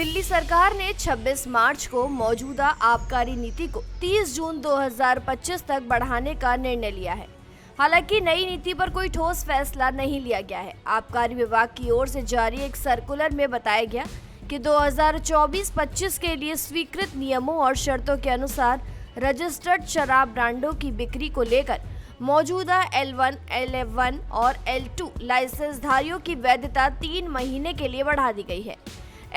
दिल्ली सरकार ने 26 मार्च को मौजूदा आबकारी नीति को 30 जून 2025 तक बढ़ाने का निर्णय लिया है। हालांकि नई नीति पर कोई ठोस फैसला नहीं लिया गया है। आबकारी विभाग की ओर से जारी एक सर्कुलर में बताया गया कि 2024-25 के लिए स्वीकृत नियमों और शर्तों के अनुसार रजिस्टर्ड शराब ब्रांडों की बिक्री को लेकर मौजूदा L1, L1 और L2 लाइसेंसधारियों की वैधता 3 महीने के लिए बढ़ा दी गई है।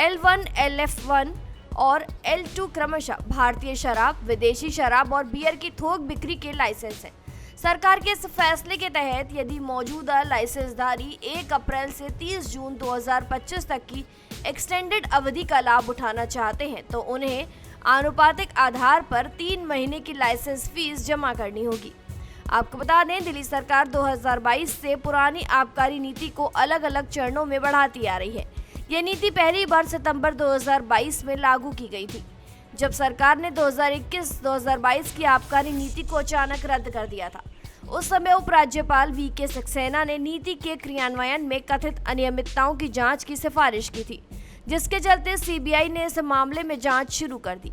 L1, LF1 और L2 क्रमशः भारतीय शराब, विदेशी शराब और बियर की थोक बिक्री के लाइसेंस हैं। सरकार के इस फैसले के तहत यदि मौजूदा लाइसेंसधारी 1 अप्रैल से 30 जून 2025 तक की एक्सटेंडेड अवधि का लाभ उठाना चाहते हैं तो उन्हें आनुपातिक आधार पर 3 महीने की लाइसेंस फीस जमा करनी होगी। आपको बता दें, दिल्ली सरकार 2022 से पुरानी आबकारी नीति को अलग अलग चरणों में बढ़ाती आ रही है। यह नीति पहली बार सितंबर 2022 में लागू की गई थी, जब सरकार ने 2021-2022 की आबकारी नीति को अचानक रद्द कर दिया था। उस समय उपराज्यपाल VK सक्सेना ने नीति के क्रियान्वयन में कथित अनियमितताओं की जांच की सिफारिश की थी, जिसके चलते CBI ने इस मामले में जांच शुरू कर दी।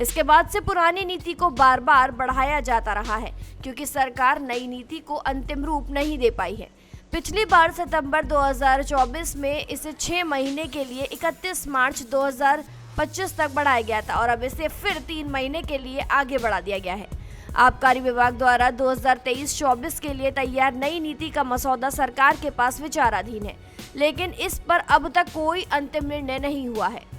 इसके बाद से पुरानी नीति को बार बार बढ़ाया जाता रहा है, क्योंकि सरकार नई नीति को अंतिम रूप नहीं दे पाई है। पिछली बार सितंबर 2024 में इसे 6 महीने के लिए 31 मार्च 2025 तक बढ़ाया गया था और अब इसे फिर 3 महीने के लिए आगे बढ़ा दिया गया है। आबकारी विभाग द्वारा 2023-24 के लिए तैयार नई नीति का मसौदा सरकार के पास विचाराधीन है, लेकिन इस पर अब तक कोई अंतिम निर्णय नहीं हुआ है।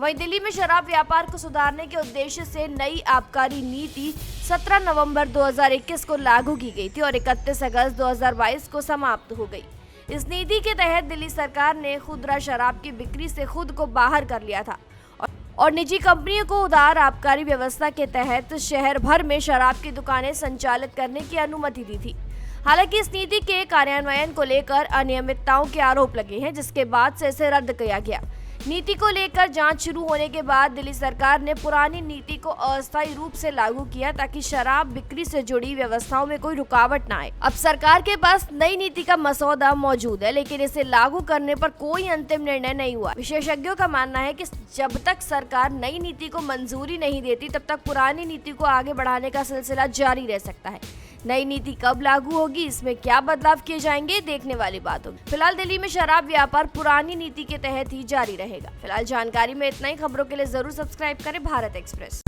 वहीं दिल्ली में शराब व्यापार को सुधारने के उद्देश्य से नई आबकारी नीति 17 नवंबर 2021 को लागू की गई थी और 31 अगस्त 2022 को समाप्त हो गई। इस नीति के तहत दिल्ली सरकार ने खुदरा शराब की बिक्री से खुद को बाहर कर लिया था और निजी कंपनियों को उदार आबकारी व्यवस्था के तहत शहर भर में शराब की दुकानें संचालित करने की अनुमति दी थी। हालांकि इस नीति के कार्यान्वयन को लेकर अनियमितताओं के आरोप लगे हैं, जिसके बाद से इसे रद्द किया गया। नीति को लेकर जांच शुरू होने के बाद दिल्ली सरकार ने पुरानी नीति को अस्थायी रूप से लागू किया ताकि शराब बिक्री से जुड़ी व्यवस्थाओं में कोई रुकावट न आए। अब सरकार के पास नई नीति का मसौदा मौजूद है, लेकिन इसे लागू करने पर कोई अंतिम निर्णय नहीं हुआ। विशेषज्ञों का मानना है कि जब तक सरकार नई नीति को मंजूरी नहीं देती, तब तक पुरानी नीति को आगे बढ़ाने का सिलसिला जारी रह सकता है। नई नीति कब लागू होगी, इसमें क्या बदलाव किए जाएंगे, देखने वाली बात होगी। फिलहाल दिल्ली में शराब व्यापार पुरानी नीति के तहत ही जारी रहेगा। फिलहाल जानकारी में इतना ही। खबरों के लिए जरूर सब्सक्राइब करें भारत एक्सप्रेस।